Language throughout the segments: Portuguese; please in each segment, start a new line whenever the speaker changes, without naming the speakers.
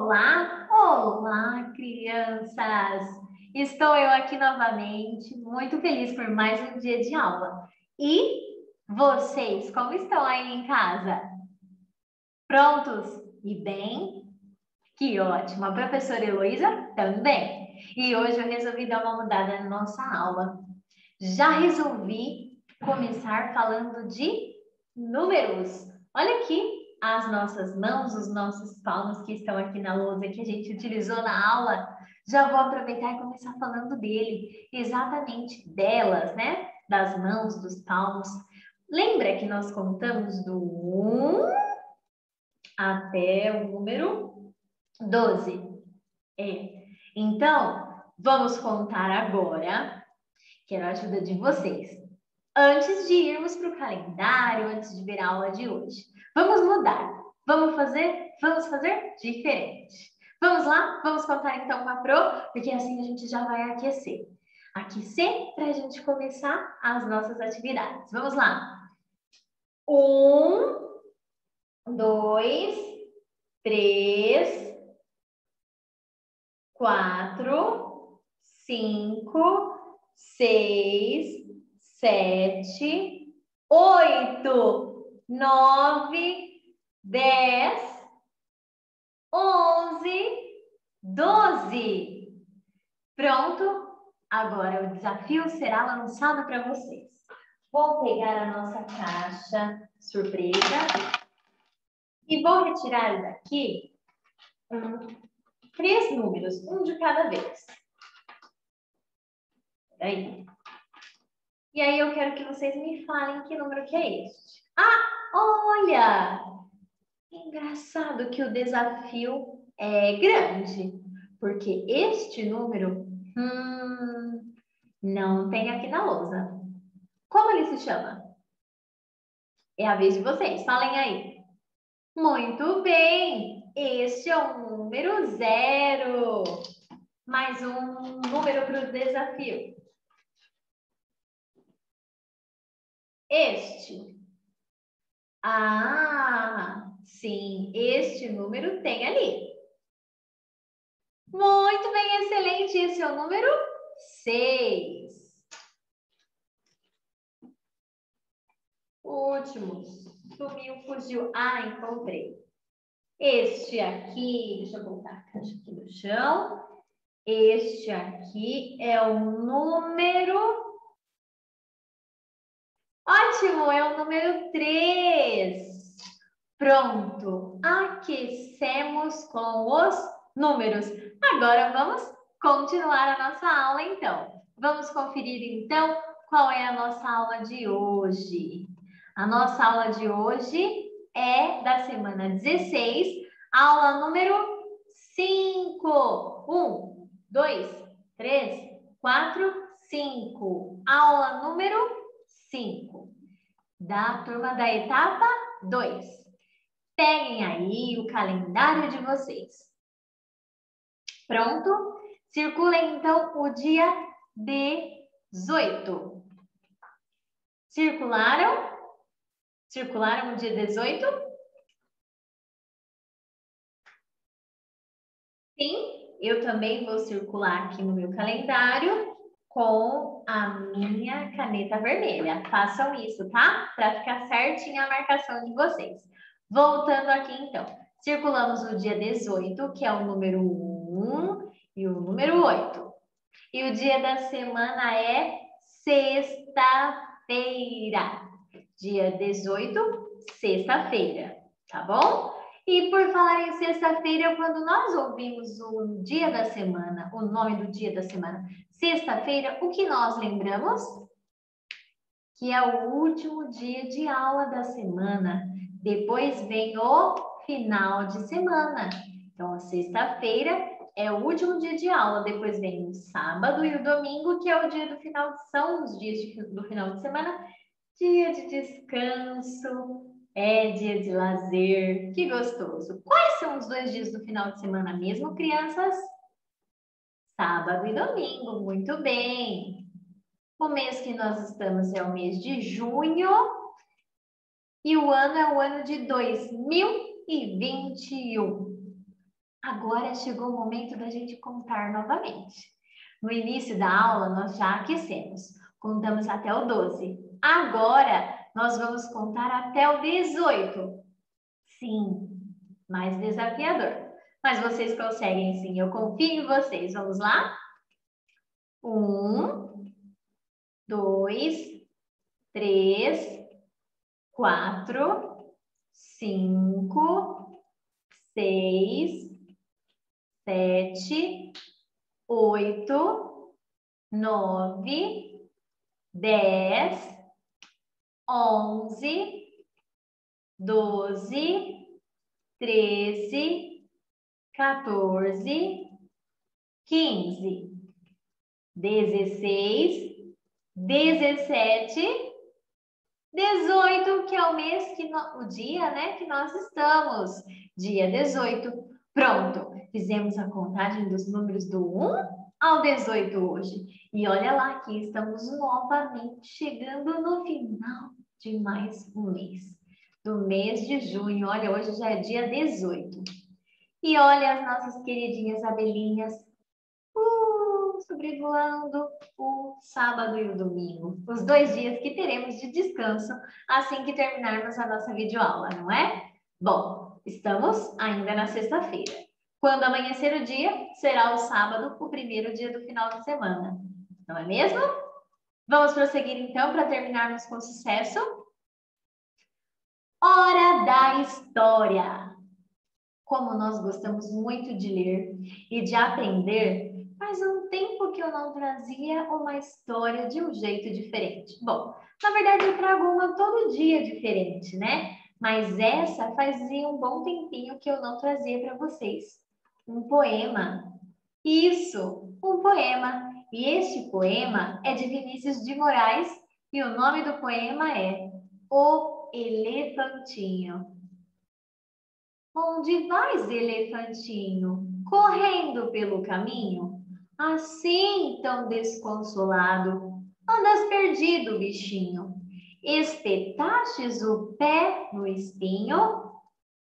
Olá, olá, crianças! Estou eu aqui novamente, muito feliz por mais um dia de aula. E vocês, como estão aí em casa? Prontos e bem? Que ótimo! A professora Heloísa também. E hoje eu resolvi dar uma mudada na nossa aula. Já resolvi começar falando de números. Olha aqui as nossas mãos, os nossos palmos que estão aqui na lousa que a gente utilizou na aula. Já vou aproveitar e começar falando dele, exatamente delas, né? Das mãos, dos palmos. Lembra que nós contamos do 1 até o número 12? Então, vamos contar agora. Quero a ajuda de vocês. Antes de irmos para o calendário, antes de ver a aula de hoje. Vamos mudar. Vamos fazer diferente. Vamos lá? Vamos contar então com a Pro, porque assim a gente já vai aquecer. Aquecer para a gente começar as nossas atividades. Vamos lá. 1, 2, 3, 4, 5, 6, 7, 8, 9, 10, 11, 12. Pronto? Agora o desafio será lançado para vocês. Vou pegar a nossa caixa surpresa e vou retirar daqui 3 números, um de cada vez. Aí. E aí eu quero que vocês me falem que número que é este. Ah, olha! Engraçado que o desafio é grande, porque este número não tem aqui na lousa. Como ele se chama? É a vez de vocês, falem aí. Muito bem! Este é o número 0. Mais um número para o desafio. Este. Ah, sim, este número tem ali. Muito bem, excelente. Esse é o número 6. Último. Sumiu, fugiu. Ah, encontrei. Este aqui, deixa eu colocar a caixa aqui no chão. Este aqui é o número... Ótimo, é o número 3. Pronto, aquecemos com os números. Agora vamos continuar a nossa aula, então. Vamos conferir, então, qual é a nossa aula de hoje. A nossa aula de hoje é da semana 16, aula número 5. 1, 2, 3, 4, 5. Aula número 5, da turma da etapa 2. Peguem aí o calendário de vocês. Pronto? Circulem, então, o dia 18. Circularam? Circularam o dia 18? Sim, eu também vou circular aqui no meu calendário com a minha caneta vermelha. Façam isso, tá? Para ficar certinha a marcação de vocês. Voltando aqui, então. Circulamos o dia 18, que é o número 1 e o número 8. E o dia da semana é sexta-feira. Dia 18, sexta-feira, tá bom? E por falar em sexta-feira, quando nós ouvimos o dia da semana, o nome do dia da semana, sexta-feira, o que nós lembramos? Que é o último dia de aula da semana. Depois vem o final de semana. Então, a sexta-feira é o último dia de aula. Depois vem o sábado e o domingo, que é o dia do final, são os dias do final de semana. Dia de descanso, dia de lazer. Que gostoso. Quais são os 2 dias do final de semana mesmo, crianças? Sábado e domingo. Muito bem. O mês que nós estamos é o mês de junho e o ano é o ano de 2021. Agora chegou o momento da gente contar novamente. No início da aula, nós já aquecemos. Contamos até o 12. Agora, nós vamos contar até o 18. Sim, mais desafiador. Mas vocês conseguem sim, eu confio em vocês. Vamos lá? 1, 2, 3, 4, 5, 6, 7, 8, 9, 10, 11, 12, 13, 14, 15, 16, 17, 18, que é o mês o dia, né, que nós estamos. Dia 18. Pronto, fizemos a contagem dos números do 1 ao 18 hoje. E olha lá que estamos novamente chegando no final de mais um mês. Do mês de junho. Olha, hoje já é dia 18. E olha as nossas queridinhas abelhinhas sobrevoando o sábado e o domingo. Os 2 dias que teremos de descanso assim que terminarmos a nossa videoaula, não é? Bom, estamos ainda na sexta-feira. Quando amanhecer o dia, será o sábado, o primeiro dia do final de semana. Não é mesmo? Vamos prosseguir então para terminarmos com sucesso? Hora da história! Como nós gostamos muito de ler e de aprender, faz um tempo que eu não trazia uma história de um jeito diferente. Bom, na verdade eu trago uma todo dia diferente, né? Mas essa fazia um bom tempinho que eu não trazia para vocês. Um poema. Isso, um poema. E este poema é de Vinícius de Moraes e o nome do poema é O Elefantinho. Onde vais, elefantinho, correndo pelo caminho? Assim, tão desconsolado, andas perdido, bichinho. Espetastes o pé no espinho?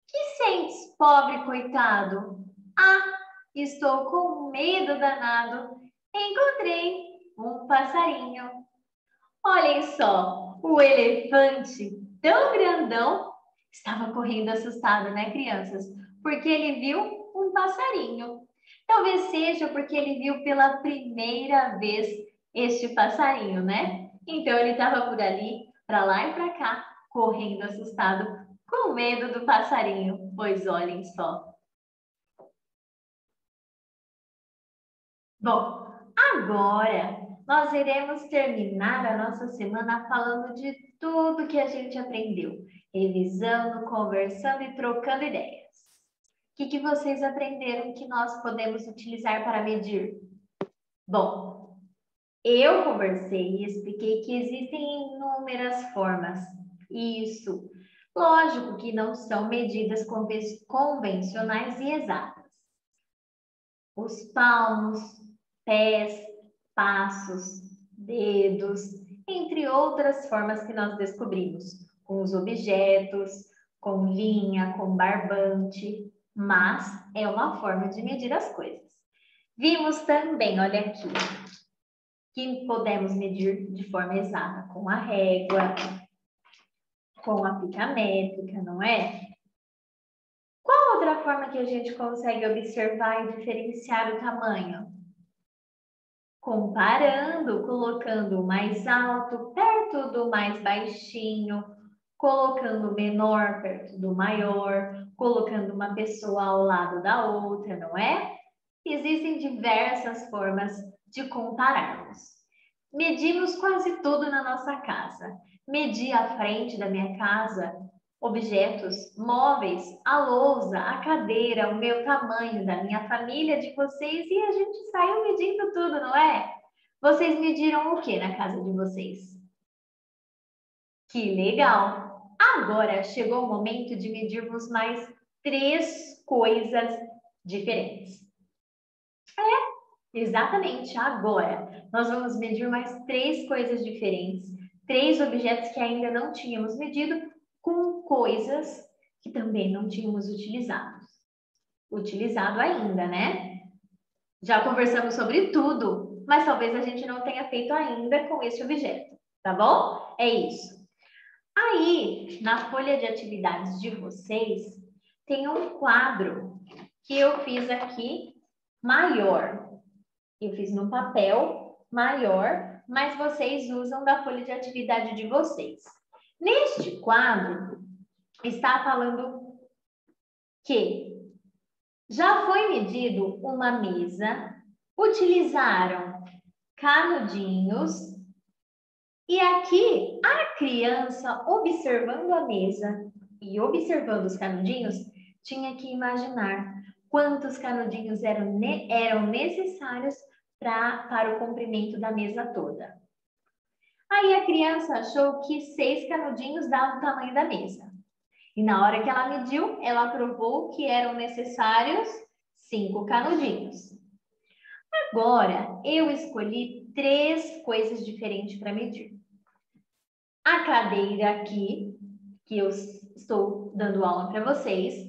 Que sentes, pobre coitado? Ah, estou com medo danado. Encontrei um passarinho. Olhem só, o elefante, tão grandão, estava correndo assustado, né, crianças? Porque ele viu um passarinho. Talvez seja porque ele viu pela primeira vez este passarinho, né? Então ele estava por ali, para lá e para cá, correndo assustado, com medo do passarinho. Pois olhem só. Bom, agora nós iremos terminar a nossa semana falando de tudo que a gente aprendeu, revisando, conversando e trocando ideias. O que vocês aprenderam que nós podemos utilizar para medir? Bom, eu conversei e expliquei que existem inúmeras formas. Isso. Lógico que não são medidas convencionais e exatas. Os palmos, pés, passos, dedos, entre outras formas que nós descobrimos, com os objetos, com linha, com barbante, mas é uma forma de medir as coisas. Vimos também, olha aqui, que podemos medir de forma exata com a régua, com a fita métrica, não é? Qual outra forma que a gente consegue observar e diferenciar o tamanho? Comparando, colocando o mais alto perto do mais baixinho, colocando o menor perto do maior, colocando uma pessoa ao lado da outra, não é? Existem diversas formas de compararmos. Medimos quase tudo na nossa casa. Medi a frente da minha casa, objetos, móveis, a lousa, a cadeira, o meu tamanho, da minha família, de vocês, e a gente saiu medindo tudo, não é? Vocês mediram o que na casa de vocês? Que legal! Agora chegou o momento de medirmos mais 3 coisas diferentes. Exatamente, agora nós vamos medir mais 3 coisas diferentes, 3 objetos que ainda não tínhamos medido, com coisas que também não tínhamos utilizado. utilizado ainda, né? Já conversamos sobre tudo, mas talvez a gente não tenha feito ainda com esse objeto, tá bom? É isso. Aí, na folha de atividades de vocês, tem um quadro que eu fiz aqui maior. Eu fiz no papel maior, mas vocês usam da folha de atividade de vocês. Neste quadro, está falando que já foi medido uma mesa, utilizaram canudinhos, e aqui a criança, observando a mesa e observando os canudinhos, tinha que imaginar quantos canudinhos eram necessários para o comprimento da mesa toda. Aí a criança achou que 6 canudinhos davam o tamanho da mesa. E na hora que ela mediu, ela provou que eram necessários 5 canudinhos. Agora, eu escolhi 3 coisas diferentes para medir. A cadeira aqui, que eu estou dando aula para vocês.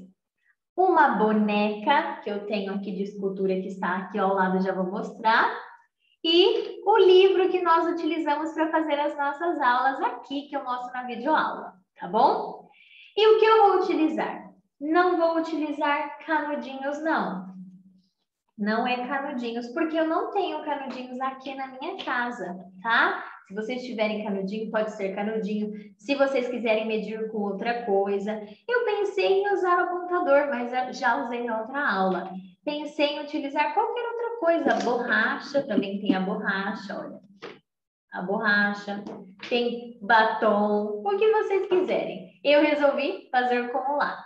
Uma boneca, que eu tenho aqui de escultura, que está aqui ao lado, já vou mostrar. E o livro que nós utilizamos para fazer as nossas aulas aqui, que eu mostro na videoaula, tá bom? E o que eu vou utilizar? Não vou utilizar canudinhos, não. Não é canudinhos, porque eu não tenho canudinhos aqui na minha casa, tá? Se vocês tiverem canudinho, pode ser canudinho. Se vocês quiserem medir com outra coisa. Eu pensei em usar o computador, mas já usei na outra aula. Pensei em utilizar qualquer outra coisa. Borracha, também tem a borracha, olha. A borracha, tem batom, o que vocês quiserem. Eu resolvi fazer com o lápis,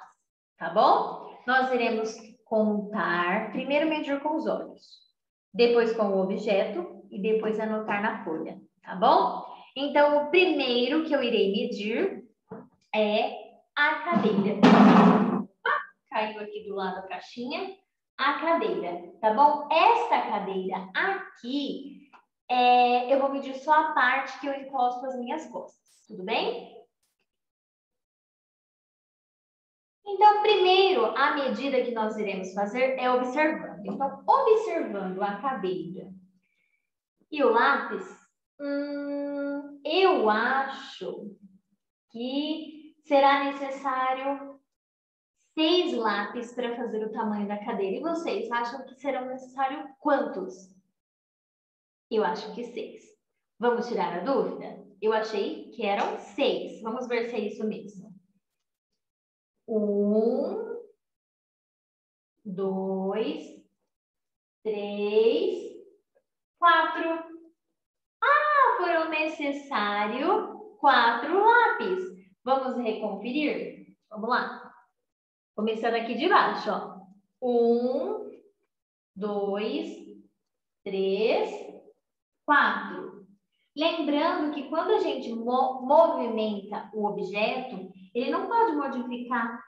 tá bom? Nós iremos contar, primeiro medir com os olhos, depois com o objeto e depois anotar na folha, tá bom? Então, o primeiro que eu irei medir é a cadeira. Caiu aqui do lado da caixinha, a cadeira, tá bom? Esta cadeira aqui, eu vou medir só a parte que eu encosto as minhas costas, tudo bem? Então, primeiro, a medida que nós iremos fazer é observando. Então, observando a cadeira e o lápis, eu acho que será necessário 6 lápis para fazer o tamanho da cadeira. E vocês acham que serão necessários quantos? Eu acho que 6. Vamos tirar a dúvida? Eu achei que eram 6. Vamos ver se é isso mesmo. 1, 2, 3, 4. Ah, foram necessários 4 lápis. Vamos reconferir? Vamos lá. Começando aqui de baixo, ó. 1, 2, 3, 4. Lembrando que quando a gente movimenta o objeto, ele não pode modificar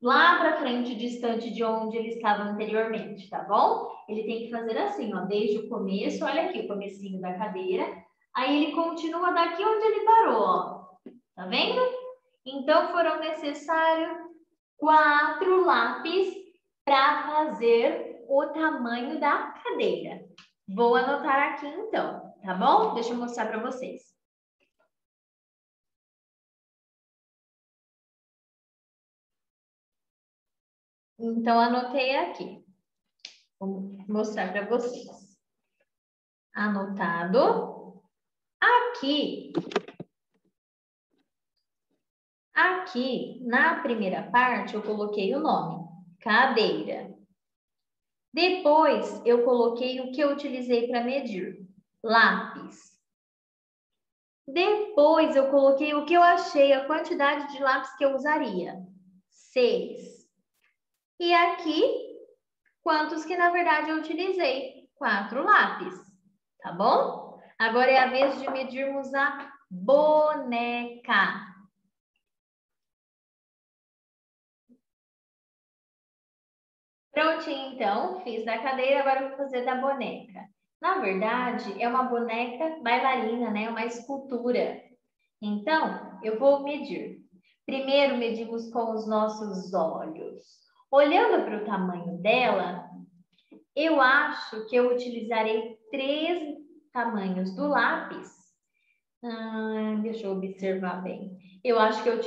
lá para frente, distante de onde ele estava anteriormente, tá bom? Ele tem que fazer assim, ó, desde o começo, olha aqui o comecinho da cadeira, aí ele continua daqui onde ele parou, ó. Tá vendo? Então, foram necessários 4 lápis para fazer o tamanho da cadeira. Vou anotar aqui, então, tá bom? Deixa eu mostrar para vocês. Então, anotei aqui. Vou mostrar para vocês. Anotado. Aqui, na primeira parte, eu coloquei o nome, cadeira. Depois, eu coloquei o que eu utilizei para medir, lápis. Depois, eu coloquei o que eu achei, a quantidade de lápis que eu usaria, 6. E aqui, quantos que, na verdade, eu utilizei? 4 lápis, tá bom? Agora é a vez de medirmos a boneca. Prontinho, então, fiz da cadeira, agora eu vou fazer da boneca. Na verdade, é uma boneca bailarina, né? Uma escultura. Então, eu vou medir. Primeiro, medimos com os nossos olhos. Olhando para o tamanho dela, eu acho que eu utilizarei 3 tamanhos do lápis. Deixa eu observar bem. Eu acho que eu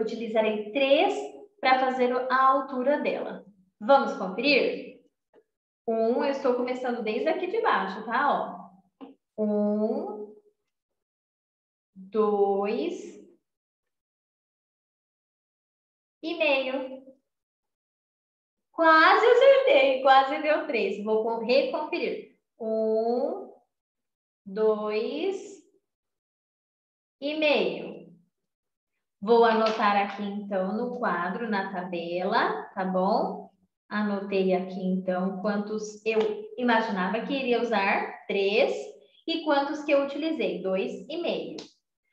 utilizarei 3 para fazer a altura dela. Vamos conferir? Eu estou começando desde aqui de baixo, tá? Ó. 1, 2 e meio. Quase acertei, quase deu 3. Vou reconferir. 1, 2 e meio. Vou anotar aqui, então, no quadro, na tabela, tá bom? Anotei aqui, então, quantos eu imaginava que iria usar, 3, e quantos que eu utilizei, 2,5.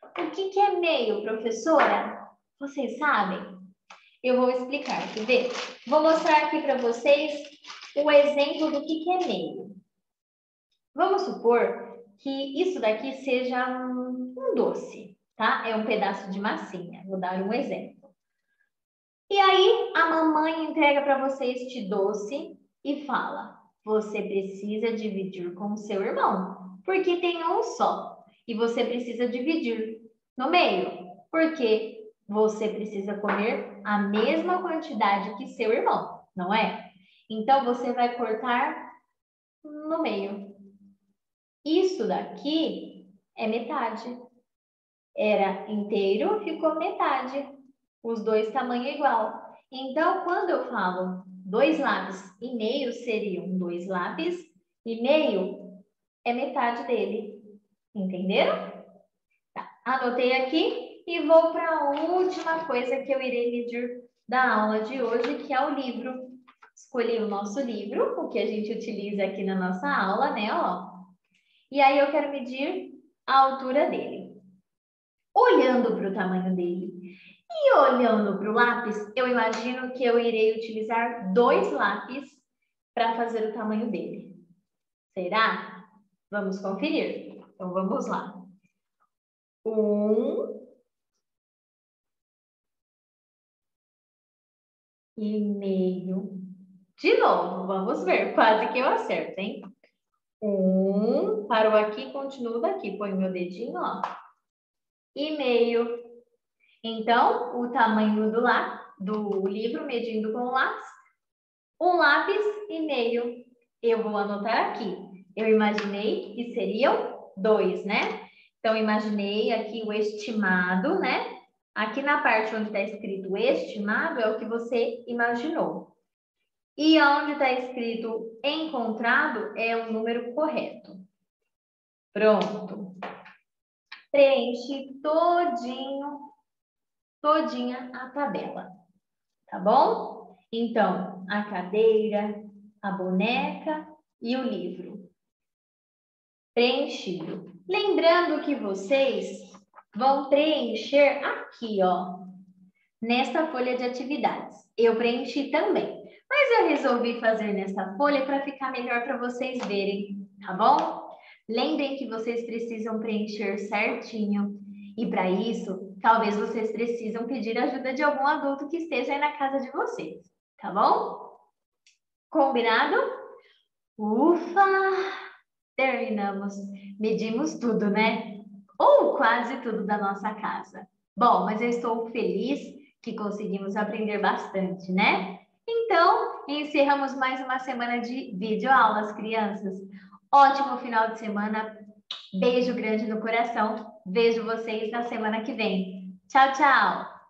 O que é meio, professora? Vocês sabem? Eu vou explicar, quer ver? Vou mostrar aqui para vocês o exemplo do que é meio. Vamos supor que isso daqui seja um doce, tá? É um pedaço de massinha. Vou dar um exemplo. E aí, a mamãe entrega para você este doce e fala: você precisa dividir com o seu irmão, porque tem um só. E você precisa dividir no meio, porque você precisa comer a mesma quantidade que seu irmão, não é? Então, você vai cortar no meio. Isso daqui é metade. Era inteiro, ficou metade. Os dois tamanho igual. Então, quando eu falo 2 lápis e meio, seriam 2 lápis e meio é metade dele. Entenderam? Tá. Anotei aqui e vou para a última coisa que eu irei medir da aula de hoje, que é o livro. Escolhi o nosso livro, o que a gente utiliza aqui na nossa aula, né? Ó. E aí eu quero medir a altura dele. Olhando para o tamanho dele e olhando para o lápis, eu imagino que eu irei utilizar 2 lápis para fazer o tamanho dele. Será? Vamos conferir. Então, vamos lá. 1,5. De novo, vamos ver. Quase que eu acerto, hein? 1, parou aqui, continuo daqui. Põe meu dedinho, ó. E meio. Então, o tamanho do livro, medindo com o lápis, 1 lápis e meio. Eu vou anotar aqui. Eu imaginei que seriam 2, né? Então, imaginei aqui o estimado, né? Aqui na parte onde está escrito estimado é o que você imaginou. E onde está escrito encontrado é o número correto. Pronto. Preenche todinha a tabela. Tá bom? Então, a cadeira, a boneca e o livro. Preenchido. Lembrando que vocês vão preencher aqui, ó, nesta folha de atividades. Eu preenchi também, mas eu resolvi fazer nessa folha para ficar melhor para vocês verem, tá bom? Lembrem que vocês precisam preencher certinho e para isso, talvez vocês precisam pedir ajuda de algum adulto que esteja aí na casa de vocês, tá bom? Combinado? Ufa! Terminamos. Medimos tudo, né? Ou quase tudo da nossa casa. Bom, mas eu estou feliz que conseguimos aprender bastante, né? Então, encerramos mais uma semana de videoaulas, crianças. Ótimo final de semana. Beijo grande no coração. Vejo vocês na semana que vem. Tchau, tchau!